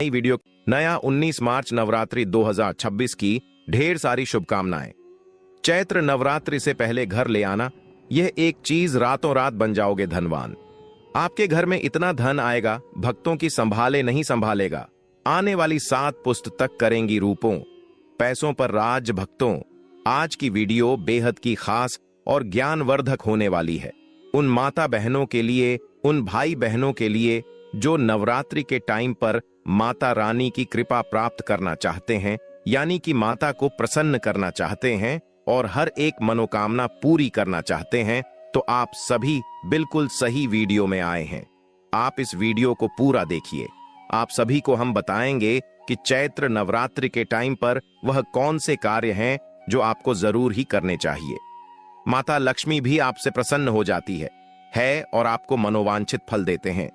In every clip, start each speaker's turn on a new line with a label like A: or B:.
A: नई वीडियो नया 19 मार्च नवरात्रि 2026 की ढेर सारी शुभकामनाएं। चैत्र नवरात्रि से पहले घर ले आना, यह एक चीज रातों रात बन जाओगे धनवान। आपके घर में इतना धन आएगा, भक्तों की संभाले नहीं संभालेगा। आने वाली 7 पुस्त तक करेंगी रूपों, पैसों पर राज भक्तों। आज की वीडियो बेहद की खास और ज्ञानवर्धक होने वाली है। उन माता बहनों के लिए, उन भाई बहनों के लिए जो नवरात्रि के टाइम पर माता रानी की कृपा प्राप्त करना चाहते हैं, यानी कि माता को प्रसन्न करना चाहते हैं और हर एक मनोकामना पूरी करना चाहते हैं, तो आप सभी बिल्कुल सही वीडियो में आए हैं। आप इस वीडियो को पूरा देखिए। आप सभी को हम बताएंगे कि चैत्र नवरात्रि के टाइम पर वह कौन से कार्य हैं जो आपको जरूर ही करने चाहिए। माता लक्ष्मी भी आपसे प्रसन्न हो जाती है और आपको मनोवांछित फल देते हैं।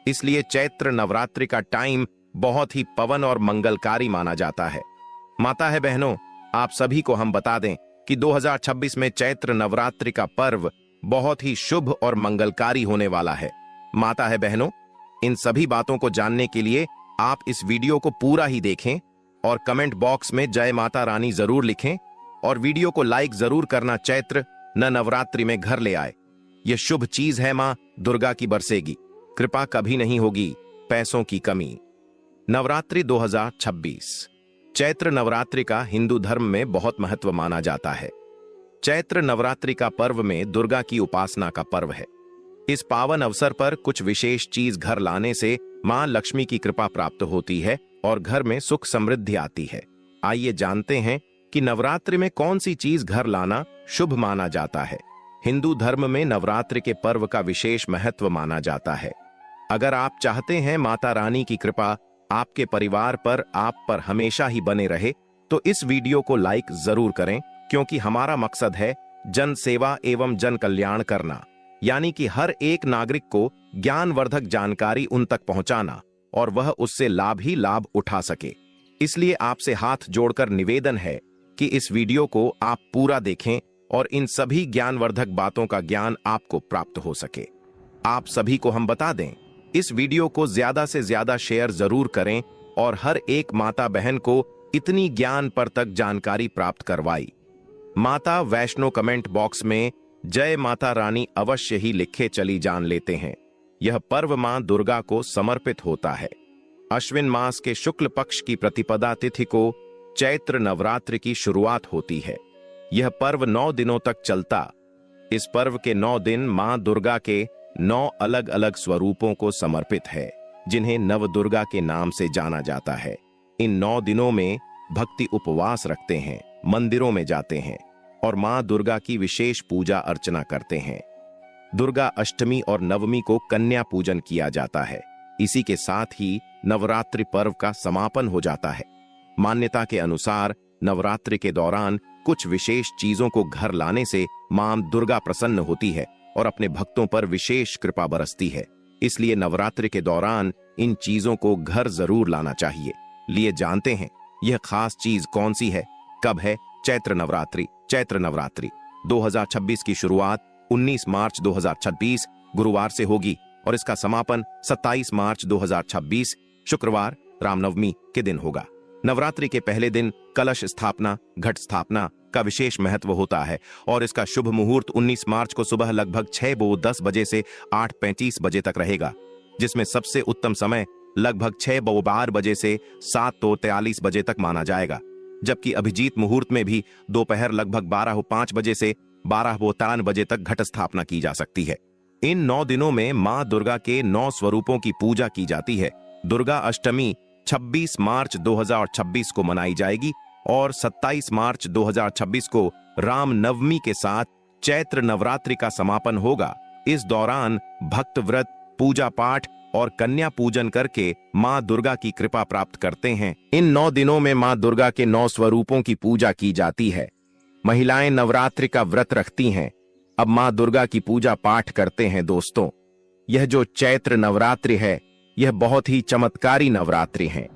A: इसलिए चैत्र नवरात्रि का टाइम बहुत ही पवन और मंगलकारी माना जाता है। माता है बहनों, आप सभी को हम बता दें कि 2026 में चैत्र नवरात्रि का पर्व बहुत ही शुभ और मंगलकारी होने वाला है। माता है बहनों, इन सभी बातों को जानने के लिए आप इस वीडियो को पूरा ही देखें और कमेंट बॉक्स में जय माता रानी जरूर लिखें और वीडियो को लाइक जरूर करना। चैत्र न नवरात्रि में घर ले आए, यह शुभ चीज है। मां दुर्गा की बरसेगी कृपा, कभी नहीं होगी पैसों की कमी। नवरात्रि 2026 चैत्र नवरात्रि का हिंदू धर्म में बहुत महत्व माना जाता है। चैत्र नवरात्रि का पर्व में दुर्गा की उपासना का पर्व है। इस पावन अवसर पर कुछ विशेष चीज घर लाने से मां लक्ष्मी की कृपा प्राप्त होती है और घर में सुख समृद्धि आती है। आइए जानते हैं कि नवरात्रि में कौन सी चीज घर लाना शुभ माना जाता है। हिंदू धर्म में नवरात्रि के पर्व का विशेष महत्व माना जाता है। अगर आप चाहते हैं माता रानी की कृपा आपके परिवार पर, आप पर हमेशा ही बने रहे, तो इस वीडियो को लाइक जरूर करें, क्योंकि हमारा मकसद है जन सेवा एवं जन कल्याण करना, यानी कि हर एक नागरिक को ज्ञानवर्धक जानकारी उन तक पहुंचाना और वह उससे लाभ ही लाभ उठा सके। इसलिए आपसे हाथ जोड़कर निवेदन है कि इस वीडियो को आप पूरा देखें और इन सभी ज्ञानवर्धक बातों का ज्ञान आपको प्राप्त हो सके। आप सभी को हम बता दें, इस वीडियो को ज्यादा से ज्यादा शेयर जरूर करें और हर एक माता बहन को इतनी ज्ञान पर तक जानकारी प्राप्त करवाई। माता वैष्णो कमेंट बॉक्स में जय माता रानी अवश्य ही लिखे चली जान लेते हैं। यह पर्व मां दुर्गा को समर्पित होता है। अश्विन मास के शुक्ल पक्ष की प्रतिपदा तिथि को चैत्र नवरात्रि की शुरुआत होती है। यह पर्व 9 दिनों तक चलता। इस पर्व के 9 दिन मां दुर्गा के 9 अलग अलग स्वरूपों को समर्पित है, जिन्हें नव दुर्गा के नाम से जाना जाता है। इन 9 दिनों में भक्ति उपवास रखते हैं, मंदिरों में जाते हैं और मां दुर्गा की विशेष पूजा अर्चना करते हैं। दुर्गा अष्टमी और नवमी को कन्या पूजन किया जाता है। इसी के साथ ही नवरात्रि पर्व का समापन हो जाता है। मान्यता के अनुसार नवरात्रि के दौरान कुछ विशेष चीजों को घर लाने से मां दुर्गा प्रसन्न होती है और अपने भक्तों पर विशेष कृपा बरसती है। इसलिए नवरात्रि के दौरान इन चीजों को घर जरूर लाना चाहिए। लिए जानते हैं यह खास चीज कौन सी है, कब है चैत्र नवरात्रि। चैत्र नवरात्रि 2026 की शुरुआत 19 मार्च 2026 गुरुवार से होगी और इसका समापन 27 मार्च 2026 शुक्रवार रामनवमी के दिन होगा। नवरात्रि के पहले दिन कलश स्थापना, घट स्थापना का विशेष महत्व होता है और इसका शुभ मुहूर्त 19 मार्च को सुबह लगभग 6:10 बजे से 8:35 बजे तक रहेगा, जिसमें सबसे उत्तम समय लगभग 6:12 बजे से 7:43 बजे तक माना जाएगा। जबकि अभिजीत मुहूर्त में भी दोपहर लगभग 12:05 बजे से 12:53 बजे तक घट स्थापना की जा सकती है। इन 9 दिनों में मां दुर्गा के 9 स्वरूपों की पूजा की जाती है। दुर्गा अष्टमी 26 मार्च 2026 को मनाई जाएगी और 27 मार्च 2026 को राम नवमी के साथ चैत्र नवरात्रि का समापन होगा। इस दौरान भक्त व्रत, पूजा पाठ और कन्या पूजन करके मां दुर्गा की कृपा प्राप्त करते हैं। इन 9 दिनों में मां दुर्गा के 9 स्वरूपों की पूजा की जाती है। महिलाएं नवरात्रि का व्रत रखती हैं। अब मां दुर्गा की पूजा पाठ करते हैं। दोस्तों, यह जो चैत्र नवरात्रि है, यह बहुत ही चमत्कारी नवरात्रि है।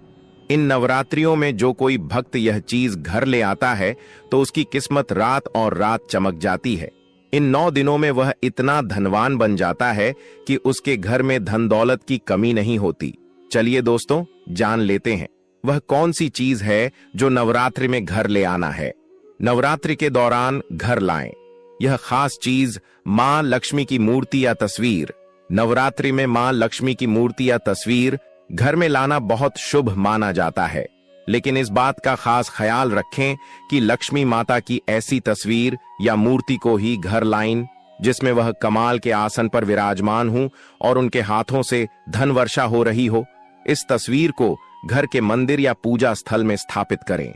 A: इन नवरात्रियों में जो कोई भक्त यह चीज घर ले आता है तो उसकी किस्मत रात और रात चमक जाती है। इन 9 दिनों में वह इतना धनवान बन जाता है कि उसके घर में धन दौलत की कमी नहीं होती। चलिए दोस्तों, जान लेते हैं वह कौन सी चीज है जो नवरात्रि में घर ले आना है। नवरात्रि के दौरान घर लाएं। यह खास चीज मां लक्ष्मी की मूर्ति या तस्वीर। नवरात्रि में मां लक्ष्मी की मूर्ति या तस्वीर घर में लाना बहुत शुभ माना जाता है, लेकिन इस बात का खास ख्याल रखें कि लक्ष्मी माता की ऐसी तस्वीर या मूर्ति को ही घर लाएं जिसमें वह कमाल के आसन पर विराजमान हो और उनके हाथों से धन वर्षा हो रही हो। इस तस्वीर को घर के मंदिर या पूजा स्थल में स्थापित करें।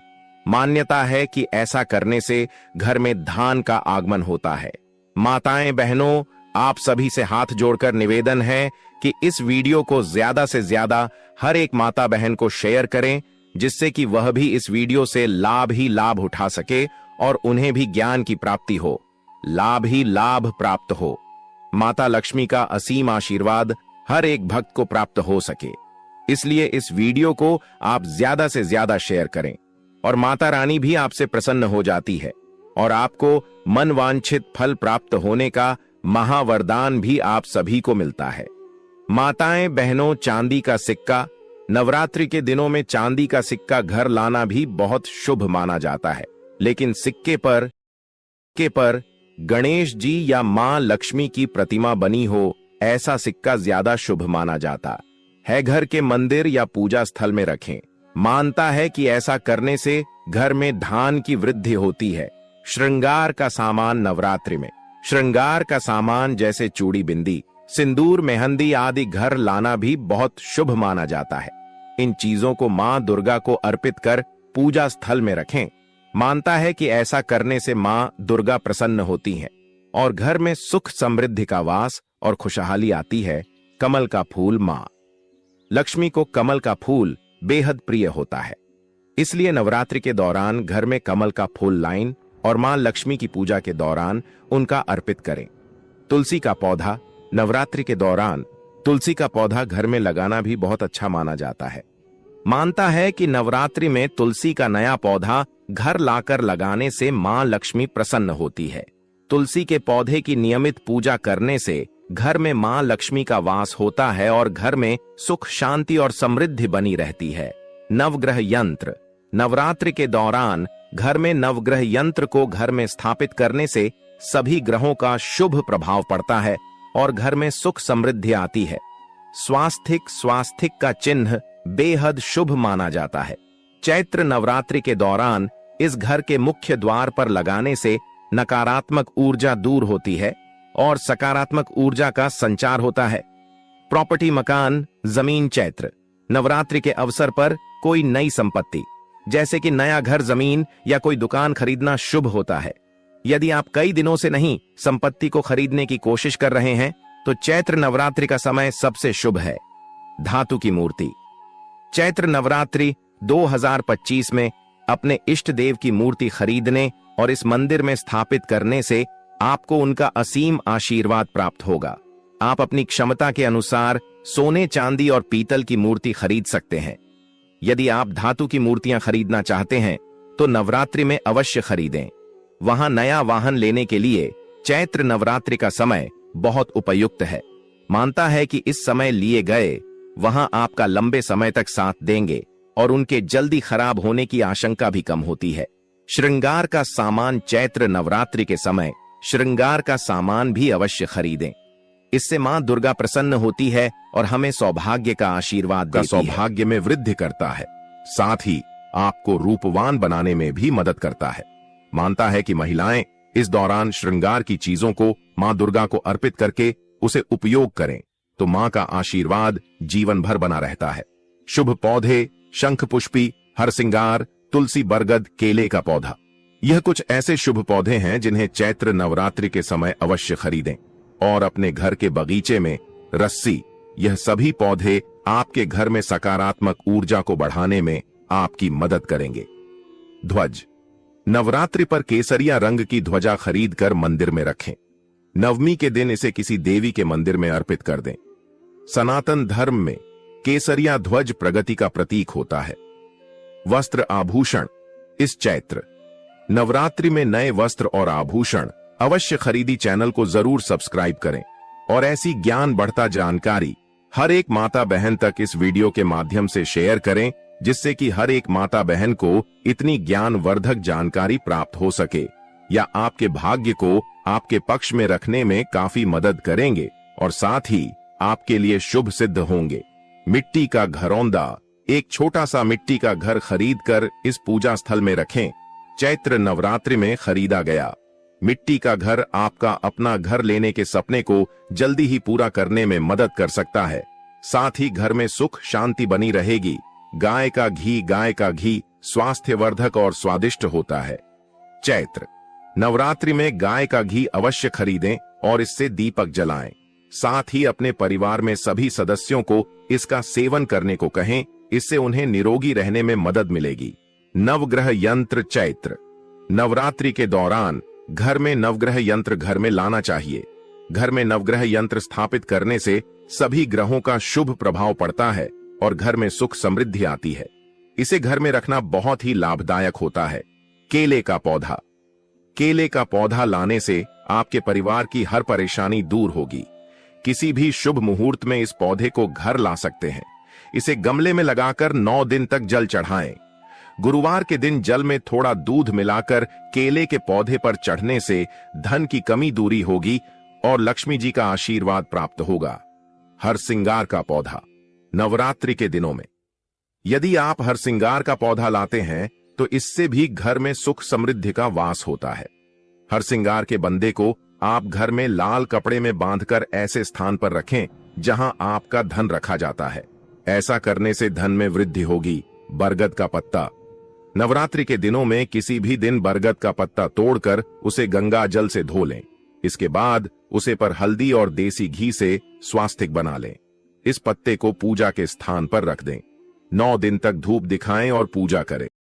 A: मान्यता है कि ऐसा करने से घर में धन का आगमन होता है। माताएं बहनों, आप सभी से हाथ जोड़कर निवेदन है कि इस वीडियो को ज्यादा से ज्यादा हर एक माता बहन को शेयर करें, जिससे कि वह भी इस वीडियो से लाभ ही लाभ उठा सके और उन्हें भी ज्ञान की प्राप्ति हो, लाभ ही लाभ प्राप्त हो। माता लक्ष्मी का असीम आशीर्वाद हर एक भक्त को प्राप्त हो सके, इसलिए इस वीडियो को आप ज्यादा से ज्यादा शेयर करें और माता रानी भी आपसे प्रसन्न हो जाती है और आपको मनवांछित फल प्राप्त होने का महावरदान भी आप सभी को मिलता है। माताएं बहनों, चांदी का सिक्का। नवरात्रि के दिनों में चांदी का सिक्का घर लाना भी बहुत शुभ माना जाता है, लेकिन सिक्के पर गणेश जी या मां लक्ष्मी की प्रतिमा बनी हो, ऐसा सिक्का ज्यादा शुभ माना जाता है। घर के मंदिर या पूजा स्थल में रखें। मानता है कि ऐसा करने से घर में धन की वृद्धि होती है। श्रृंगार का सामान। नवरात्रि में श्रृंगार का सामान जैसे चूड़ी, बिंदी, सिंदूर, मेहंदी आदि घर लाना भी बहुत शुभ माना जाता है। इन चीजों को मां दुर्गा को अर्पित कर पूजा स्थल में रखें। मानता है कि ऐसा करने से मां दुर्गा प्रसन्न होती हैं और घर में सुख समृद्धि का वास और खुशहाली आती है। कमल का फूल। मां लक्ष्मी को कमल का फूल बेहद प्रिय होता है, इसलिए नवरात्रि के दौरान घर में कमल का फूल लाएं और मां लक्ष्मी की पूजा के दौरान उनका अर्पित करें। तुलसी का पौधा। नवरात्रि के दौरान तुलसी का पौधा घर में लगाना भी बहुत अच्छा माना जाता है। मानता है कि नवरात्रि में तुलसी का नया पौधा घर लाकर लगाने से मां लक्ष्मी प्रसन्न होती है। तुलसी के पौधे की नियमित पूजा करने से घर में मां लक्ष्मी का वास होता है और घर में सुख, शांति और समृद्धि बनी रहती है। नवग्रह यंत्र। नवरात्रि के दौरान घर में नवग्रह यंत्र को घर में स्थापित करने से सभी ग्रहों का शुभ प्रभाव पड़ता है और घर में सुख समृद्धि आती है। स्वास्तिक का चिन्ह बेहद शुभ माना जाता है। चैत्र नवरात्रि के दौरान इस घर के मुख्य द्वार पर लगाने से नकारात्मक ऊर्जा दूर होती है और सकारात्मक ऊर्जा का संचार होता है। प्रॉपर्टी, मकान, जमीन। चैत्र नवरात्रि के अवसर पर कोई नई संपत्ति जैसे कि नया घर, जमीन या कोई दुकान खरीदना शुभ होता है। यदि आप कई दिनों से नहीं संपत्ति को खरीदने की कोशिश कर रहे हैं तो चैत्र नवरात्रि का समय सबसे शुभ है। धातु की मूर्ति। चैत्र नवरात्रि 2025 में अपने इष्ट देव की मूर्ति खरीदने और इस मंदिर में स्थापित करने से आपको उनका असीम आशीर्वाद प्राप्त होगा। आप अपनी क्षमता के अनुसार सोने, चांदी और पीतल की मूर्ति खरीद सकते हैं। यदि आप धातु की मूर्तियां खरीदना चाहते हैं तो नवरात्रि में अवश्य खरीदें। वहां नया वाहन लेने के लिए चैत्र नवरात्रि का समय बहुत उपयुक्त है। मानता है कि इस समय लिए गए वहां आपका लंबे समय तक साथ देंगे और उनके जल्दी खराब होने की आशंका भी कम होती है। श्रृंगार का सामान। चैत्र नवरात्रि के समय श्रृंगार का सामान भी अवश्य खरीदें। इससे मां दुर्गा प्रसन्न होती है और हमें सौभाग्य का आशीर्वाद देती है। सौभाग्य में वृद्धि करता है, साथ ही आपको रूपवान बनाने में भी मदद करता है। मानता है कि महिलाएं इस दौरान श्रृंगार की चीजों को मां दुर्गा को अर्पित करके उसे उपयोग करें तो मां का आशीर्वाद जीवन भर बना रहता है। शुभ पौधे। शंख पुष्पी, हरसिंगार, तुलसी, बरगद, केले का पौधा। यह कुछ ऐसे शुभ पौधे हैं जिन्हें चैत्र नवरात्रि के समय अवश्य खरीदें और अपने घर के बगीचे में रस्सी। यह सभी पौधे आपके घर में सकारात्मक ऊर्जा को बढ़ाने में आपकी मदद करेंगे। ध्वज। नवरात्रि पर केसरिया रंग की ध्वजा खरीद कर मंदिर में रखें। नवमी के दिन इसे किसी देवी के मंदिर में अर्पित कर दें। सनातन धर्म में केसरिया ध्वज प्रगति का प्रतीक होता है। वस्त्र, आभूषण। इस चैत्र नवरात्रि में नए वस्त्र और आभूषण अवश्य खरीदी। चैनल को जरूर सब्सक्राइब करें और ऐसी ज्ञान बढ़ता जानकारी हर एक माता बहन तक इस वीडियो के माध्यम से शेयर करें, जिससे कि हर एक माता बहन को इतनी ज्ञानवर्धक जानकारी प्राप्त हो सके या आपके भाग्य को आपके पक्ष में रखने में काफी मदद करेंगे और साथ ही आपके लिए शुभ सिद्ध होंगे। मिट्टी का घरौंदा। एक छोटा सा मिट्टी का घर खरीद कर इस पूजा स्थल में रखें। चैत्र नवरात्रि में खरीदा गया मिट्टी का घर आपका अपना घर लेने के सपने को जल्दी ही पूरा करने में मदद कर सकता है। साथ ही घर में सुख शांति बनी रहेगी। गाय का घी स्वास्थ्यवर्धक और स्वादिष्ट होता है। चैत्र नवरात्रि में गाय का घी अवश्य खरीदें और इससे दीपक जलाएं। साथ ही अपने परिवार में सभी सदस्यों को इसका सेवन करने को कहें, इससे उन्हें निरोगी रहने में मदद मिलेगी। नवग्रह यंत्र। चैत्र नवरात्रि के दौरान घर में नवग्रह यंत्र घर में लाना चाहिए। घर में नवग्रह यंत्र स्थापित करने से सभी ग्रहों का शुभ प्रभाव पड़ता है और घर में सुख समृद्धि आती है। इसे घर में रखना बहुत ही लाभदायक होता है। केले का पौधा। केले का पौधा लाने से आपके परिवार की हर परेशानी दूर होगी। किसी भी शुभ मुहूर्त में इस पौधे को घर ला सकते हैं। इसे गमले में लगाकर 9 दिन तक जल चढ़ाएं। गुरुवार के दिन जल में थोड़ा दूध मिलाकर केले के पौधे पर चढ़ने से धन की कमी दूरी होगी और लक्ष्मी जी का आशीर्वाद प्राप्त होगा। हरसिंगार का पौधा। नवरात्रि के दिनों में यदि आप हरसिंगार का पौधा लाते हैं तो इससे भी घर में सुख समृद्धि का वास होता है। हरसिंगार के बंदे को आप घर में लाल कपड़े में बांधकर ऐसे स्थान पर रखें जहां आपका धन रखा जाता है। ऐसा करने से धन में वृद्धि होगी। बरगद का पत्ता। नवरात्रि के दिनों में किसी भी दिन बरगद का पत्ता तोड़कर उसे गंगा जल से धो लें। इसके बाद उसे पर हल्दी और देसी घी से स्वास्तिक बना लें। इस पत्ते को पूजा के स्थान पर रख दें। 9 दिन तक धूप दिखाएं और पूजा करें।